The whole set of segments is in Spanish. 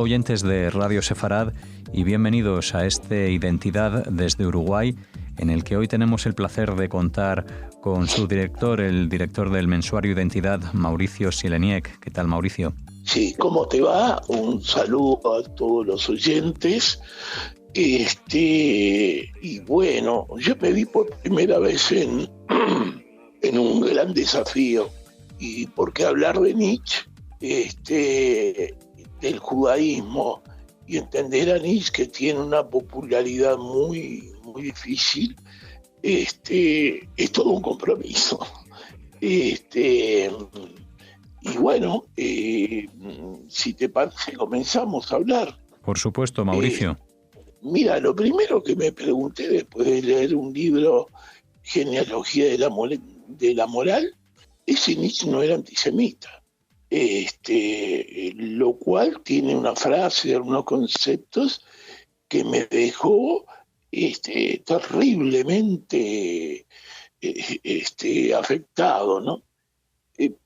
oyentes de Radio Sefarad y bienvenidos a este Identidad desde Uruguay, en el que hoy tenemos el placer de contar con su director, el director del mensuario Identidad, Mauricio Sileniec. ¿Qué tal, Mauricio? Sí, ¿cómo te va? Un saludo a todos los oyentes. Y bueno, yo me vi por primera vez en un gran desafío. Y porque hablar de Nietzsche, del judaísmo, y entender a Nietzsche, que tiene una popularidad muy, muy difícil, es todo un compromiso. Y bueno, si te parece, comenzamos a hablar. Por supuesto, Mauricio. Mira, lo primero que me pregunté después de leer un libro, Genealogía de la Moral, es si Nietzsche no era antisemita. Lo cual tiene una frase, unos conceptos que me dejó terriblemente afectado, ¿no?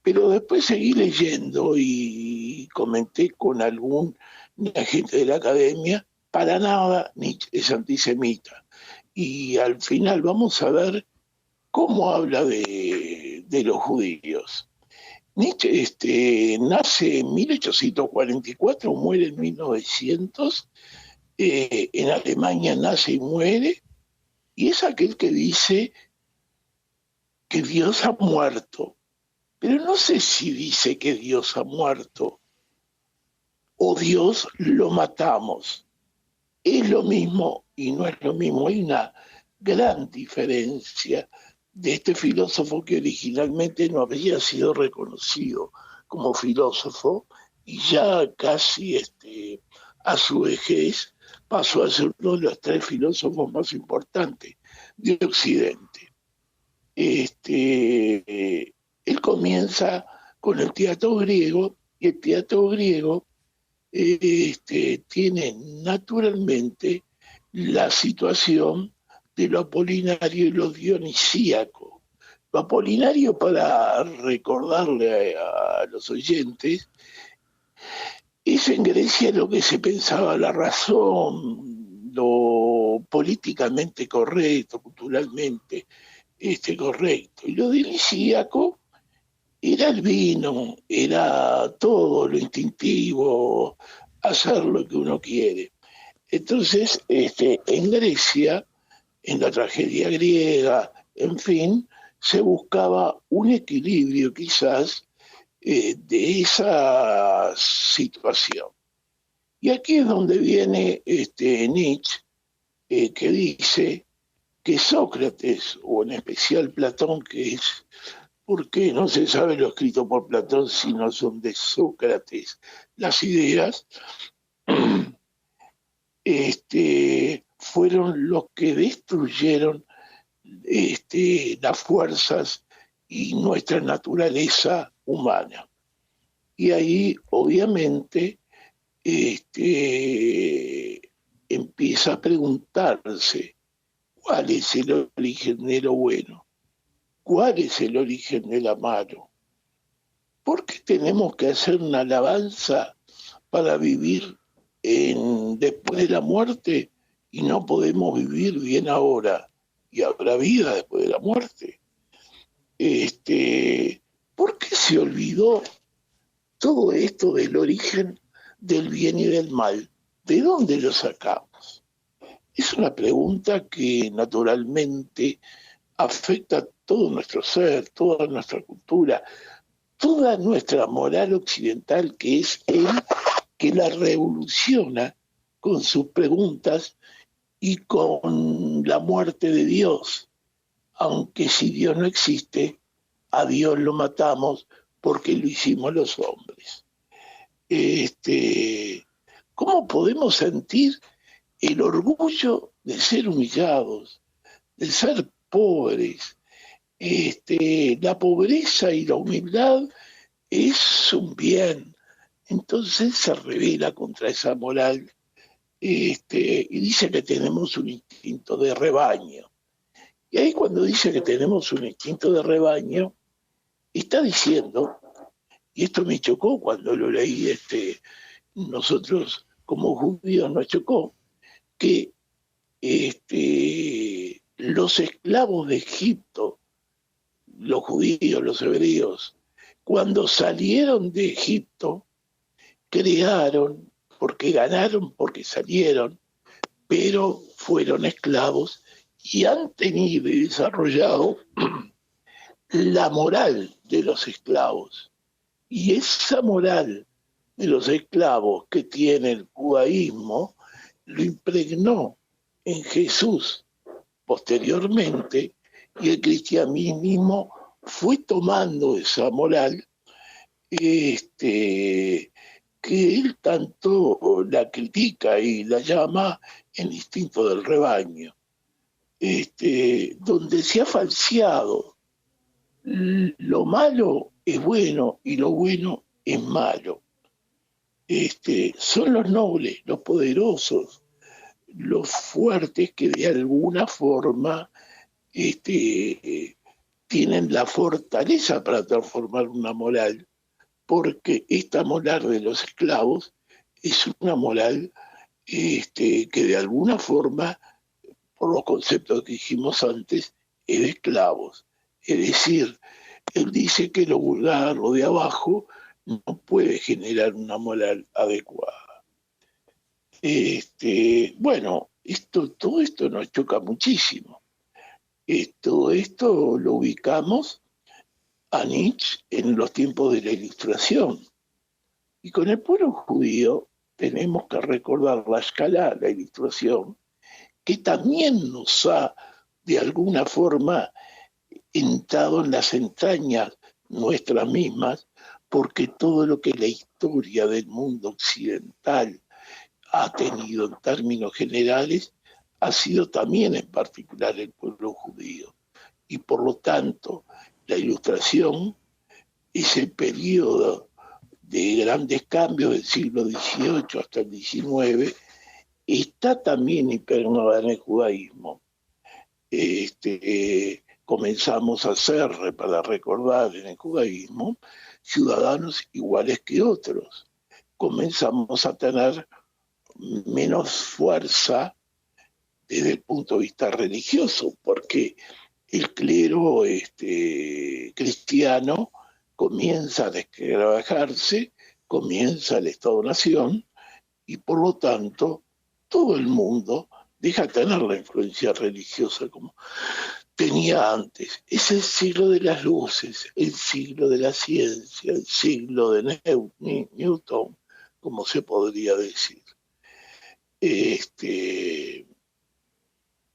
Pero después seguí leyendo y comenté con algún agente de la academia, para nada Nietzsche es antisemita. Y al final vamos a ver cómo habla de los judíos. Nietzsche nace en 1844, muere en 1900, en Alemania nace y muere, y es aquel que dice que Dios ha muerto. Pero no sé si dice que Dios ha muerto o Dios lo matamos. Es lo mismo y no es lo mismo. Hay una gran diferencia de este filósofo que originalmente no había sido reconocido como filósofo y ya casi a su vejez pasó a ser uno de los 3 filósofos más importantes de Occidente. Él comienza con el teatro griego, y el teatro griego tiene naturalmente la situación de lo apolinario y lo dionisíaco. Lo apolinario, para recordarle a los oyentes, es en Grecia lo que se pensaba la razón, lo políticamente correcto, culturalmente correcto. Y lo dionisíaco era el vino, era todo lo instintivo, hacer lo que uno quiere. Entonces, en Grecia, en la tragedia griega, en fin, se buscaba un equilibrio quizás de esa situación. Y aquí es donde viene Nietzsche, que dice que Sócrates, o en especial Platón, que es, porque no se sabe lo escrito por Platón, sino son de Sócrates las ideas, fueron los que destruyeron las fuerzas y nuestra naturaleza humana. Y ahí, obviamente, empieza a preguntarse cuál es el origen de lo bueno, cuál es el origen de lo malo. ¿Por qué tenemos que hacer una alabanza para vivir después de la muerte y no podemos vivir bien ahora? Y habrá vida después de la muerte. ¿Por qué se olvidó todo esto del origen del bien y del mal? ¿De dónde lo sacamos? Es una pregunta que naturalmente afecta todo nuestro ser, toda nuestra cultura, toda nuestra moral occidental, que es él que la revoluciona con sus preguntas y con la muerte de Dios. Aunque si Dios no existe, a Dios lo matamos porque lo hicimos los hombres. ¿Cómo podemos sentir el orgullo de ser humillados, de ser pobres? La pobreza y la humildad es un bien. Entonces se revela contra esa moral y dice que tenemos un instinto de rebaño. Y ahí, cuando dice que tenemos un instinto de rebaño, está diciendo, y esto me chocó cuando lo leí nosotros como judíos nos chocó que los esclavos de Egipto, los judíos, los hebreos, cuando salieron de Egipto, crearon, porque ganaron, porque salieron, pero fueron esclavos y han tenido y desarrollado la moral de los esclavos. Y esa moral de los esclavos que tiene el judaísmo lo impregnó en Jesús posteriormente, y el cristianismo fue tomando esa moral que él tanto la critica y la llama el instinto del rebaño, donde se ha falseado. Lo malo es bueno y lo bueno es malo. Son los nobles, los poderosos, los fuertes que de alguna forma tienen la fortaleza para transformar una moral, porque esta moral de los esclavos es una moral que de alguna forma, por los conceptos que dijimos antes, es de esclavos. Es decir, él dice que lo vulgar, lo de abajo, no puede generar una moral adecuada. Bueno, todo esto nos choca muchísimo. Todo esto lo ubicamos a Nietzsche en los tiempos de la Ilustración. Y con el pueblo judío tenemos que recordar la escala, la Ilustración, que también nos ha, de alguna forma, entrado en las entrañas nuestras mismas, porque todo lo que la historia del mundo occidental ha tenido en términos generales ha sido también en particular el pueblo judío. Y por lo tanto, la Ilustración, ese periodo de grandes cambios del siglo XVIII hasta el XIX, está también impregnada en el judaísmo. Comenzamos a ser, para recordar en el judaísmo, ciudadanos iguales que otros. Comenzamos a tener menos fuerza desde el punto de vista religioso, porque el clero cristiano comienza a desquebrajarse, comienza el Estado-Nación, y por lo tanto todo el mundo deja de tener la influencia religiosa como tenía antes. Es el siglo de las luces, el siglo de la ciencia, el siglo de Newton, como se podría decir.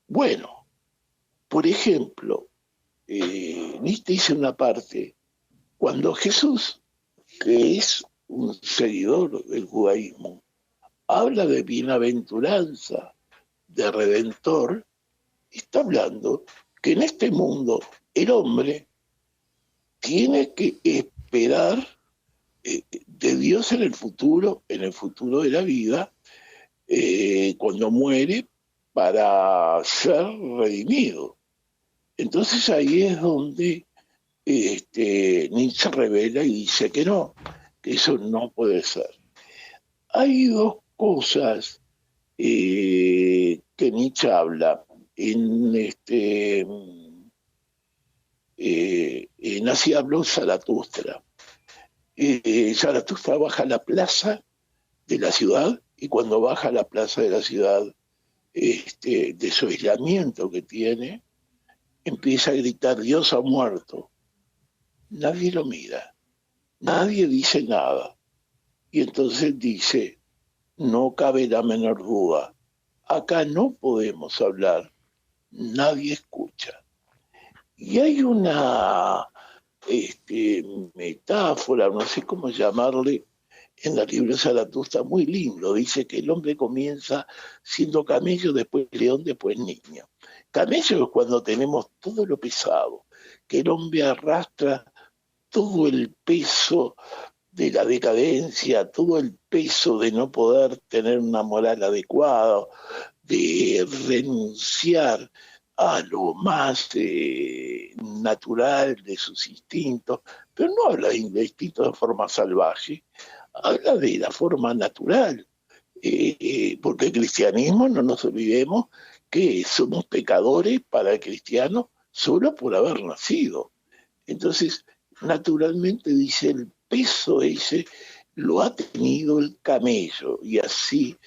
Bueno, por ejemplo, Nietzsche dice una parte, cuando Jesús, que es un seguidor del judaísmo, habla de bienaventuranza, de redentor, está hablando que en este mundo el hombre tiene que esperar de Dios en el futuro de la vida, cuando muere, para ser redimido. Entonces ahí es donde Nietzsche revela y dice que no, que eso no puede ser. Hay dos cosas que Nietzsche habla en Así habló Zaratustra. Zaratustra baja a la plaza de la ciudad, y cuando baja a la plaza de la ciudad, de su aislamiento que tiene, empieza a gritar: Dios ha muerto. Nadie lo mira, nadie dice nada. Y entonces dice: no cabe la menor duda, acá no podemos hablar, nadie escucha. Y hay una metáfora, no sé cómo llamarle, en la libro de Zaratustra, muy lindo. Dice que el hombre comienza siendo camello, después león, después niño. Camello es cuando tenemos todo lo pesado, que el hombre arrastra todo el peso de la decadencia, todo el peso de no poder tener una moral adecuada, de renunciar a lo más natural de sus instintos, pero no habla de instintos de forma salvaje, habla de la forma natural, porque el cristianismo, no nos olvidemos que somos pecadores para el cristiano solo por haber nacido. Entonces, naturalmente dice, el peso ese lo ha tenido el camello, y así,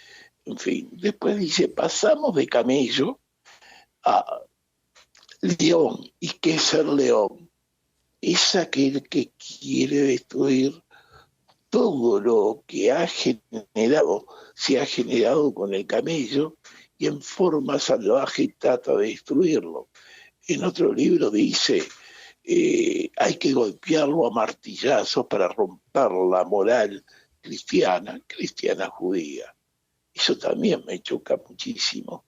en fin. Después dice, pasamos de camello a león. ¿Y qué es ser león? Es aquel que quiere destruir todo lo que se ha generado con el camello, y en forma salvaje trata de destruirlo. En otro libro dice, hay que golpearlo a martillazos para romper la moral cristiana judía. Eso también me choca muchísimo.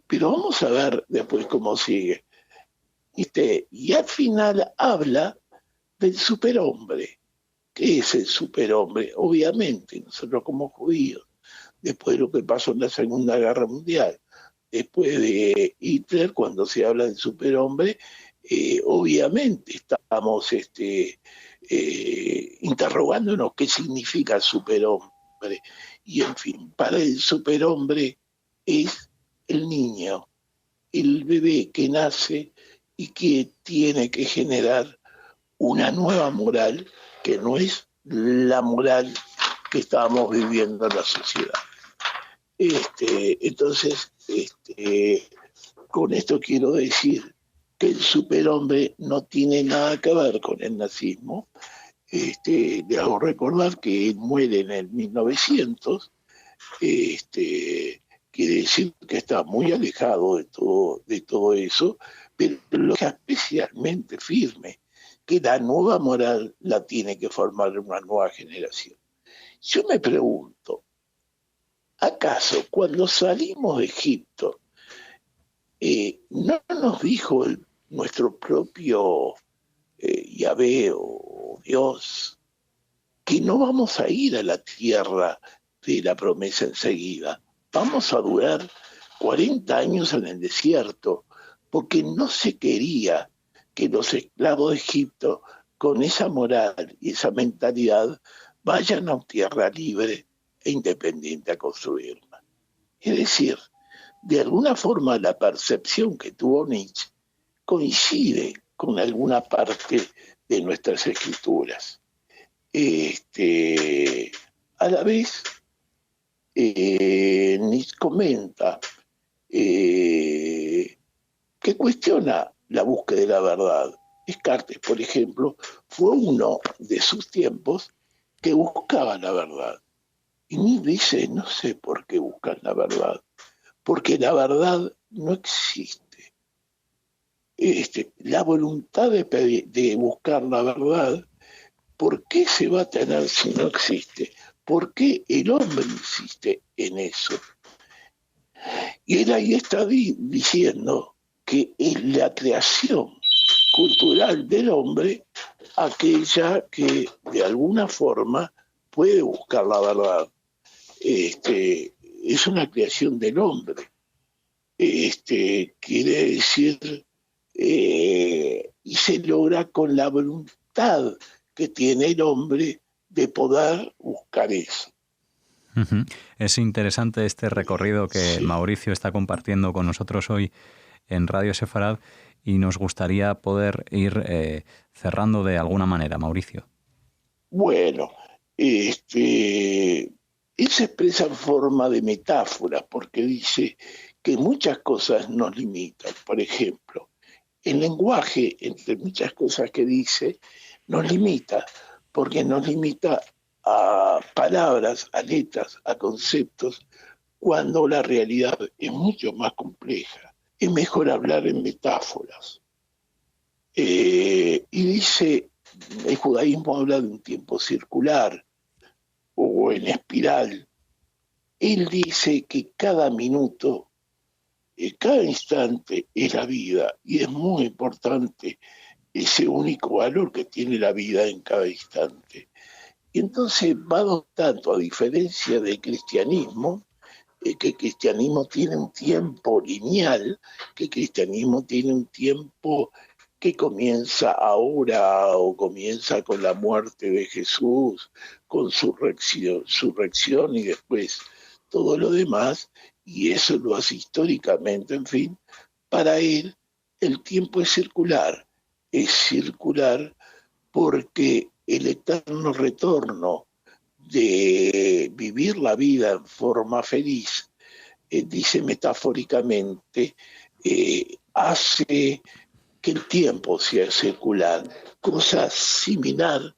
Pero vamos a ver después cómo sigue. Y al final habla del superhombre. ¿Qué es el superhombre? Obviamente, nosotros como judíos, después de lo que pasó en la Segunda Guerra Mundial, después de Hitler, cuando se habla del superhombre, obviamente estamos interrogándonos qué significa superhombre. Y en fin, para el superhombre es el niño, el bebé que nace y que tiene que generar una nueva moral que no es la moral que estábamos viviendo en la sociedad. Entonces, con esto quiero decir que el superhombre no tiene nada que ver con el nazismo. Le hago recordar que él muere en el 1900, quiere decir que está muy alejado de todo eso, pero lo que es especialmente firme, que la nueva moral la tiene que formar una nueva generación. Yo me pregunto, ¿acaso cuando salimos de Egipto no nos dijo nuestro propio Yahvé o Dios que no vamos a ir a la tierra de la promesa enseguida? Vamos a durar 40 años en el desierto, porque no se quería que los esclavos de Egipto, con esa moral y esa mentalidad, vayan a tierra libre e independiente a construirla. Es decir, de alguna forma la percepción que tuvo Nietzsche coincide con alguna parte de nuestras escrituras. A la vez, Nietzsche comenta que cuestiona la búsqueda de la verdad. Descartes, por ejemplo, fue uno de sus tiempos que buscaba la verdad. Y Nietzsche dice, no sé por qué buscan la verdad, porque la verdad no existe. La voluntad de buscar la verdad, ¿por qué se va a tener si no existe? ¿Por qué el hombre insiste en eso? Y él ahí está diciendo que es la creación cultural del hombre aquella que de alguna forma puede buscar la verdad. Es una creación del hombre. Quiere decir, y se logra con la voluntad que tiene el hombre de poder buscar eso. Uh-huh. Es interesante este recorrido que Mauricio está compartiendo con nosotros hoy en Radio Sefarad, y nos gustaría poder ir cerrando de alguna manera, Mauricio. Bueno, él se expresa en forma de metáfora, porque dice que muchas cosas nos limitan. Por ejemplo, el lenguaje, entre muchas cosas que dice, nos limita, porque nos limita a palabras, a letras, a conceptos, cuando la realidad es mucho más compleja. Es mejor hablar en metáforas. Y dice, el judaísmo habla de un tiempo circular o en espiral. Él dice que cada minuto, cada instante es la vida, y es muy importante ese único valor que tiene la vida en cada instante. Y entonces va adoptando, a diferencia del cristianismo, que el cristianismo tiene un tiempo lineal, que el cristianismo tiene un tiempo que comienza ahora o comienza con la muerte de Jesús, con su resurrección y después todo lo demás, y eso lo hace históricamente, en fin, para él el tiempo es circular porque el eterno retorno de vivir la vida en forma feliz, dice metafóricamente, hace que el tiempo sea circular, cosa similar a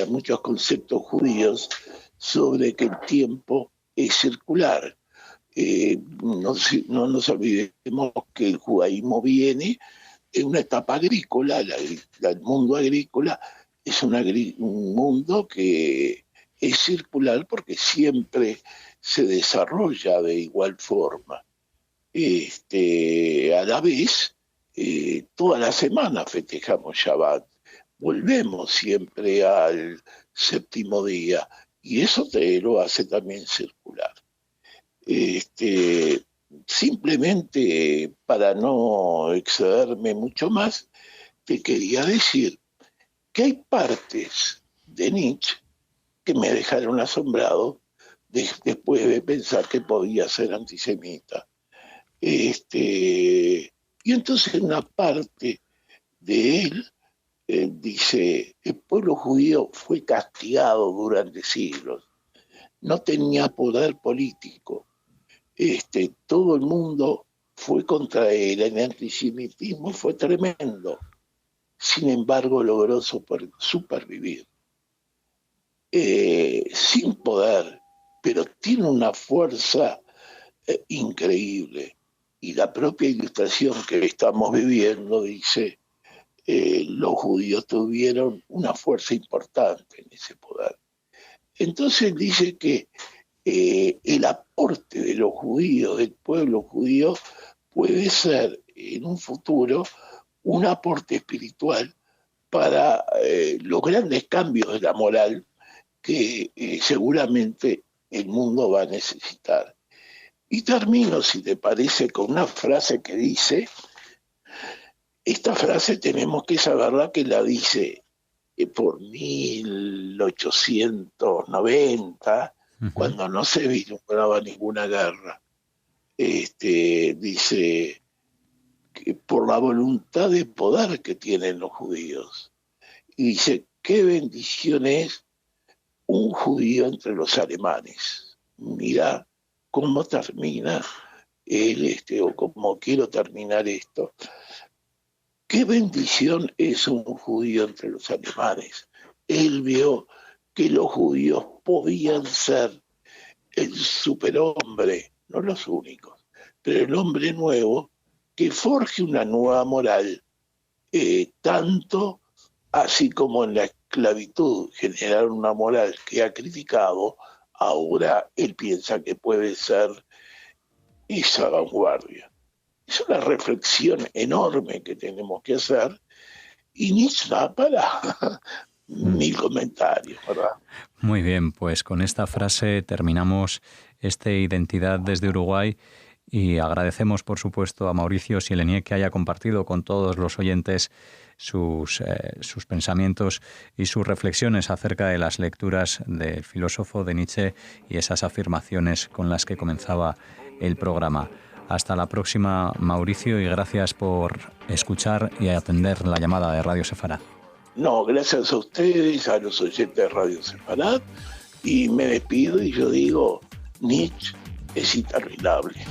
muchos conceptos judíos sobre que el tiempo es circular. No nos olvidemos que el judaísmo viene en una etapa agrícola, el mundo agrícola es un mundo que es circular porque siempre se desarrolla de igual forma. A la vez, toda la semana festejamos Shabbat, volvemos siempre al séptimo día y eso te lo hace también circular. Simplemente para no excederme mucho más, te quería decir que hay partes de Nietzsche que me dejaron asombrado después de pensar que podía ser antisemita. Y entonces una parte de él dice, el pueblo judío fue castigado durante siglos, no tenía poder político, todo el mundo fue contra él, el antisemitismo fue tremendo, sin embargo logró supervivir. Sin poder, pero tiene una fuerza increíble. Y la propia ilustración que estamos viviendo dice, los judíos tuvieron una fuerza importante en ese poder. Entonces dice que el aporte de los judíos, del pueblo judío, puede ser en un futuro un aporte espiritual para los grandes cambios de la moral que seguramente el mundo va a necesitar. Y termino, si te parece, con una frase que dice, esta frase tenemos que saberla que la dice por 1890, cuando no se vislumbraba ninguna guerra. Dice que por la voluntad de poder que tienen los judíos. Y dice, qué bendición es un judío entre los alemanes. Mira cómo termina él, o cómo quiero terminar esto. Qué bendición es un judío entre los alemanes. Él vio que los judíos podían ser el superhombre, no los únicos, pero el hombre nuevo que forje una nueva moral, tanto así como en la esclavitud generaron una moral que ha criticado, ahora él piensa que puede ser esa vanguardia. Es una reflexión enorme que tenemos que hacer y Nietzsche da para 1000 comentarios, ¿verdad? Muy bien, pues con esta frase terminamos Identidad desde Uruguay y agradecemos, por supuesto, a Mauricio Sieleniec que haya compartido con todos los oyentes sus pensamientos y sus reflexiones acerca de las lecturas del filósofo de Nietzsche y esas afirmaciones con las que comenzaba el programa. Hasta la próxima, Mauricio, y gracias por escuchar y atender la llamada de Radio Sefarad. No, gracias a ustedes, a los oyentes de Radio Sefarad, y me despido y yo digo, Nietzsche es interminable.